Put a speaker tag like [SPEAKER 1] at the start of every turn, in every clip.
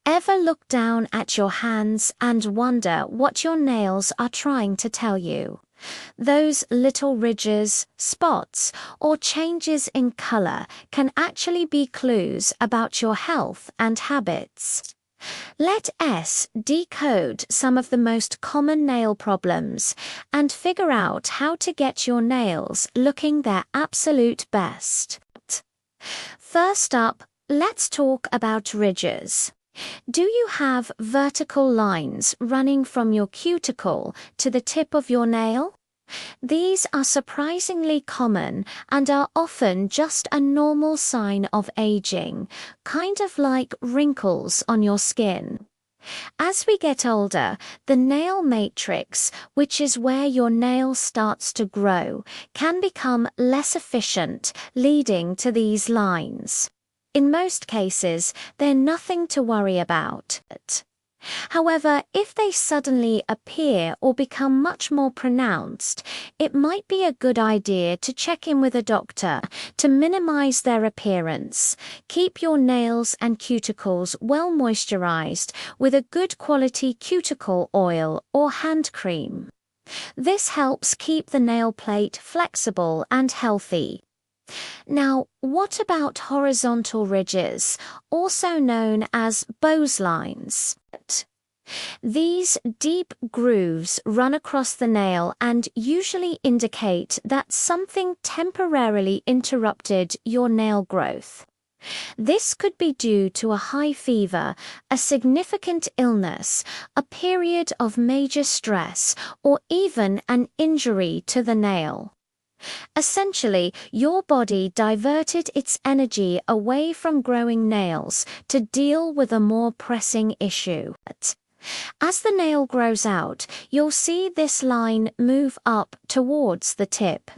[SPEAKER 1] Ever look down at your hands and wonder what your nails are trying to tell you? Those little ridges, spots, or changes in color can actually be clues about your health and habits. Let us decode some of the most common nail problems and figure out how to get your nails looking their absolute best. First up, let's talk about ridges. Do you have vertical lines running from your cuticle to the tip of your nail? These are surprisingly common and are often just a normal sign of aging, kind of like wrinkles on your skin. As we get older, the nail matrix, which is where your nail starts to grow, can become less efficient, leading to these lines. In most cases, they're nothing to worry about. However, if they suddenly appear or become much more pronounced, it might be a good idea to check in with a doctor to minimize their appearance. Keep your nails and cuticles well moisturized with a good quality cuticle oil or hand cream. This helps keep the nail plate flexible and healthy. Now, what about horizontal ridges, also known as boweslines? These deep grooves run across the nail and usually indicate that something temporarily interrupted your nail growth. This could be due to a high fever, a significant illness, a period of major stress, or even an injury to the nail. Essentially, your body diverted its energy away from growing nails to deal with a more pressing issue. As the nail grows out, you'll see this line move up towards the tip.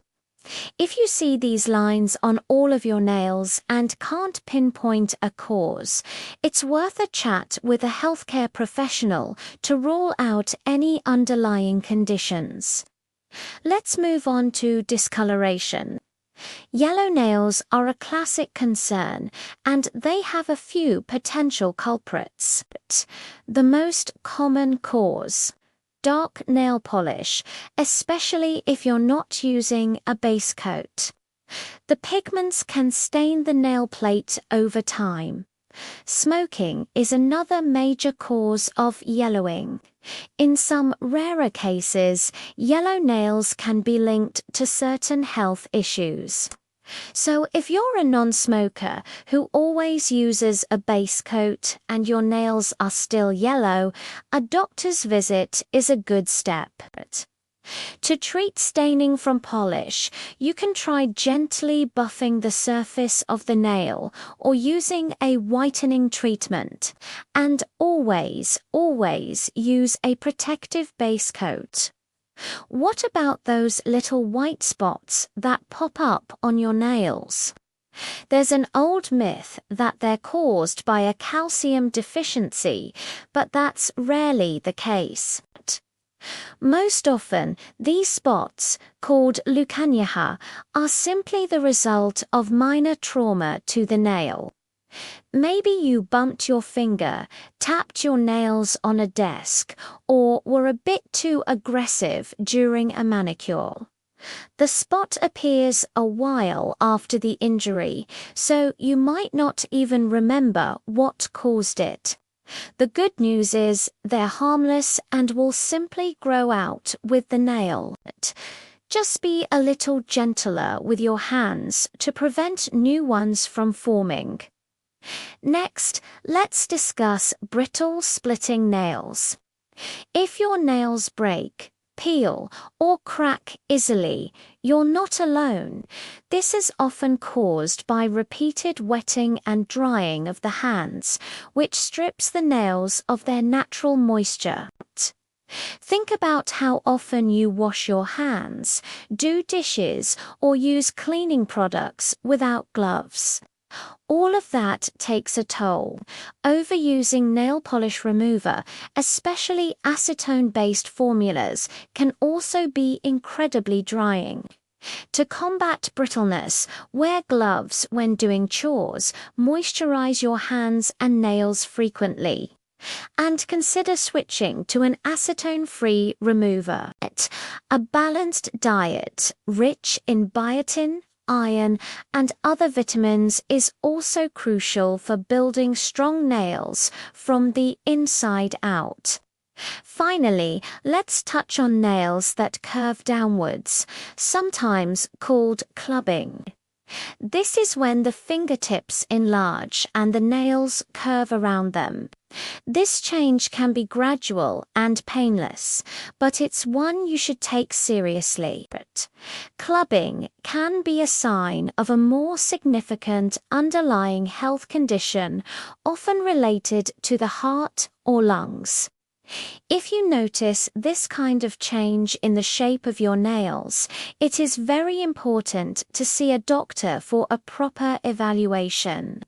[SPEAKER 1] If you see these lines on all of your nails and can't pinpoint a cause, it's worth a chat with a healthcare professional to rule out any underlying conditions. Let's move on to discoloration. Yellow nails are a classic concern, and they have a few potential culprits. The most common cause: dark nail polish, especially if you're not using a base coat. The pigments can stain the nail plate over time. Smoking is another major cause of yellowing. In some rarer cases, yellow nails can be linked to certain health issues. So if you're a non-smoker who always uses a base coat and your nails are still yellow, a doctor's visit is a good step. To treat staining from polish, you can try gently buffing the surface of the nail or using a whitening treatment. And always use a protective base coat. What about those little white spots that pop up on your nails? There's an old myth that they're caused by a calcium deficiency, but that's rarely the case. Most often, these spots, called leucanyaha, are simply the result of minor trauma to the nail. Maybe you bumped your finger, tapped your nails on a desk, or were a bit too aggressive during a manicure. The spot appears a while after the injury, so you might not even remember what caused it. The good news is they're harmless and will simply grow out with the nail. Just be a little gentler with your hands to prevent new ones from forming. Next, let's discuss brittle splitting nails. If your nails break, peel, or crack easily, you're not alone. This is often caused by repeated wetting and drying of the hands, which strips the nails of their natural moisture. Think about how often you wash your hands, do dishes, or use cleaning products without gloves. All of that takes a toll. Overusing nail polish remover, especially acetone-based formulas, can also be incredibly drying. To combat brittleness, wear gloves when doing chores, moisturize your hands and nails frequently, and consider switching to an acetone-free remover. A balanced diet, rich in biotin, iron, and other vitamins is also crucial for building strong nails from the inside out. Finally, let's touch on nails that curve downwards, sometimes called clubbing. This is when the fingertips enlarge and the nails curve around them. This change can be gradual and painless, but it's one you should take seriously. Clubbing can be a sign of a more significant underlying health condition, often related to the heart or lungs. If you notice this kind of change in the shape of your nails, it is very important to see a doctor for a proper evaluation.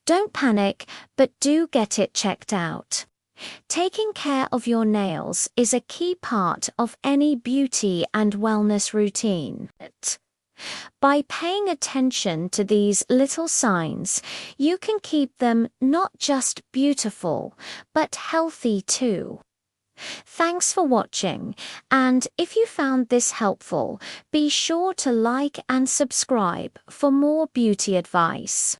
[SPEAKER 1] Don't panic, but do get it checked out. Taking care of your nails is a key part of any beauty and wellness routine. By paying attention to these little signs, you can keep them not just beautiful, but healthy too. Thanks for watching, and if you found this helpful, be sure to like and subscribe for more beauty advice.